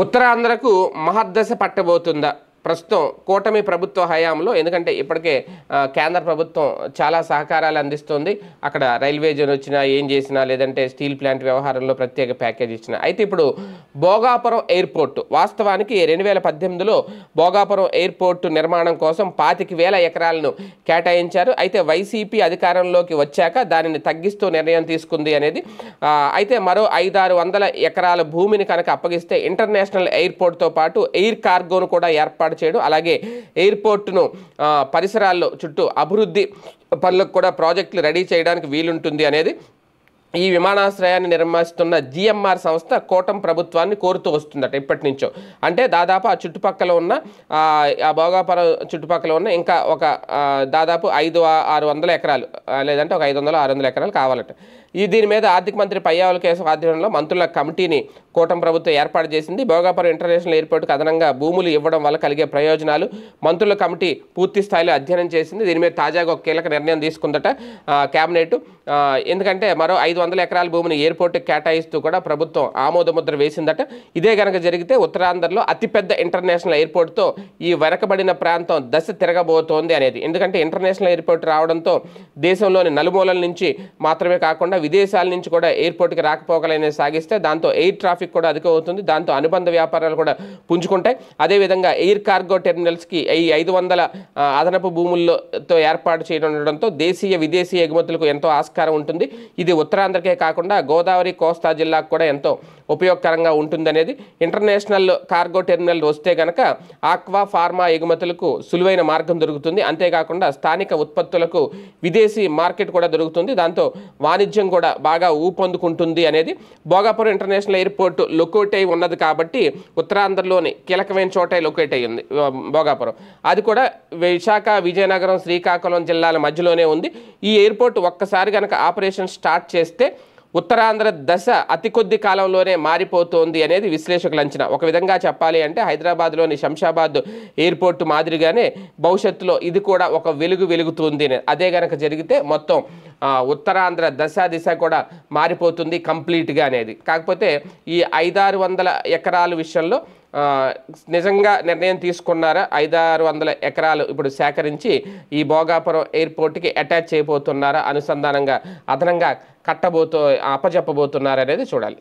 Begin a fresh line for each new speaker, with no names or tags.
ఉత్తరాంధ్రకు మహద్దశ పట్టబోతుందా ప్రస్తుతం కూటమి ప్రభుత్వ హయాంలో? ఎందుకంటే ఇప్పటికే కేంద్ర ప్రభుత్వం చాలా సహకారాలు అందిస్తుంది. అక్కడ రైల్వే జోన్ వచ్చినా ఏం చేసినా, లేదంటే స్టీల్ ప్లాంట్ వ్యవహారంలో ప్రత్యేక ప్యాకేజ్ ఇచ్చినా. అయితే ఇప్పుడు భోగాపురం ఎయిర్పోర్ట్, వాస్తవానికి 2018లో భోగాపురం ఎయిర్పోర్టు నిర్మాణం కోసం 25,000 ఎకరాలను కేటాయించారు. అయితే వైసీపీ అధికారంలోకి వచ్చాక దానిని తగ్గిస్తూ నిర్ణయం తీసుకుంది అనేది. అయితే మరో 500-600 ఎకరాల భూమిని కనుక అప్పగిస్తే ఇంటర్నేషనల్ ఎయిర్పోర్ట్తో పాటు ఎయిర్ కార్గోను కూడా ఏర్పాటు చేయడం, అలాగే ఎయిర్పోర్టును పరిసరాల్లో చుట్టూ అభివృద్ధి పనులకు కూడా ప్రాజెక్టులు రెడీ చేయడానికి వీలుంటుంది అనేది ఈ విమానాశ్రయాన్ని నిర్మిస్తున్న జిఎంఆర్ సంస్థ కూటమి ప్రభుత్వాన్ని కోరుతూ వస్తుందట ఎప్పటి నుంచో. అంటే దాదాపు ఆ చుట్టుపక్కల ఉన్న ఆ భోగాపురం చుట్టుపక్కల ఉన్న ఇంకా ఒక దాదాపు 500-600 ఎకరాలు, లేదంటే ఒక 500-600 ఎకరాలు కావాలట. దీని మీద ఆర్థిక మంత్రి పయ్యావుల కేశవ్ ఆధ్వర్యంలో మంత్రుల కమిటీని కూటమి ప్రభుత్వం ఏర్పాటు చేసింది. భోగాపురం ఇంటర్నేషనల్ ఎయిర్పోర్ట్కి అదనంగా భూములు ఇవ్వడం వల్ల కలిగే ప్రయోజనాలు మంత్రుల కమిటీ పూర్తి స్థాయిలో అధ్యయనం చేసింది. దీని మీద తాజాగా ఒక కీలక నిర్ణయం తీసుకుందట కేబినెట్. ఎందుకంటే మరో 500 ఎకరాల భూమిని ఎయిర్పోర్ట్కి కేటాయిస్తూ కూడా ప్రభుత్వం ఆమోదముద్ర వేసిందట. ఇదే కనుక జరిగితే ఉత్తరాంధ్రలో అతిపెద్ద ఇంటర్నేషనల్ ఎయిర్పోర్ట్తో ఈ వెనకబడిన ప్రాంతం దశ తిరగబోతోంది అనేది. ఎందుకంటే ఇంటర్నేషనల్ ఎయిర్పోర్ట్ రావడంతో దేశంలోని నలుమూలల నుంచి మాత్రమే కాకుండా విదేశాల నుంచి కూడా ఎయిర్పోర్ట్కి రాకపోకలనే సాగిస్తే దాంతో ఎయిర్ ట్రాఫిక్ కూడా అధికం అవుతుంది. దాంతో అనుబంధ వ్యాపారాలు కూడా పుంజుకుంటాయి. అదేవిధంగా ఎయిర్ కార్గో టెర్మినల్స్కి ఈ 500 అదనపు భూములతో ఏర్పాటు చేయడంతో దేశీయ విదేశీ ఎగుమతులకు ఎంతో ఆస్కారం ఉంటుంది. ఇది ఉత్తరాంధ్రకే కాకుండా గోదావరి కోస్తా జిల్లాకు కూడా ఎంతో ఉపయోగకరంగా ఉంటుందనేది. ఇంటర్నేషనల్ కార్గో టెర్మినల్ వస్తే కనుక ఆక్వా ఫార్మా ఎగుమతులకు సులువైన మార్గం దొరుకుతుంది. అంతేకాకుండా స్థానిక ఉత్పత్తులకు విదేశీ మార్కెట్ కూడా దొరుకుతుంది. దాంతో వాణిజ్యం కూడా బాగా ఊపందుకుంటుంది అనేది. భోగాపురం ఇంటర్నేషనల్ ఎయిర్పోర్ట్ లొకేట్ అయి ఉన్నది కాబట్టి ఉత్తరాంధ్రలోని కీలకమైన చోట లొకేట్ అయి ఉంది భోగాపురం. అది కూడా విశాఖ, విజయనగరం, శ్రీకాకుళం జిల్లాల మధ్యలోనే ఉంది. ఈ ఎయిర్పోర్ట్ ఒక్కసారి కనుక ఆపరేషన్ స్టార్ట్ చేస్తే ఉత్తరాంధ్ర దశ అతి కొద్ది కాలంలోనే మారిపోతోంది అనేది విశ్లేషకుల అంచనా. ఒక విధంగా చెప్పాలి అంటే హైదరాబాద్లోని శంషాబాద్ ఎయిర్పోర్ట్ మాదిరిగానే భవిష్యత్తులో ఇది కూడా ఒక వెలుగుతుంది. అదే కనుక జరిగితే మొత్తం ఉత్తరాంధ్ర దిశ కూడా మారిపోతుంది కంప్లీట్గా అనేది. కాకపోతే ఈ 500-600 ఎకరాల విషయంలో నిజంగా నిర్ణయం తీసుకున్నారా? 500-600 ఎకరాలు ఇప్పుడు సేకరించి ఈ భోగాపురం ఎయిర్పోర్ట్కి అటాచ్ చేయబోతున్నారా? అనుసంధానంగా అదనంగా అప్పజెప్పబోతున్నారా అనేది చూడాలి.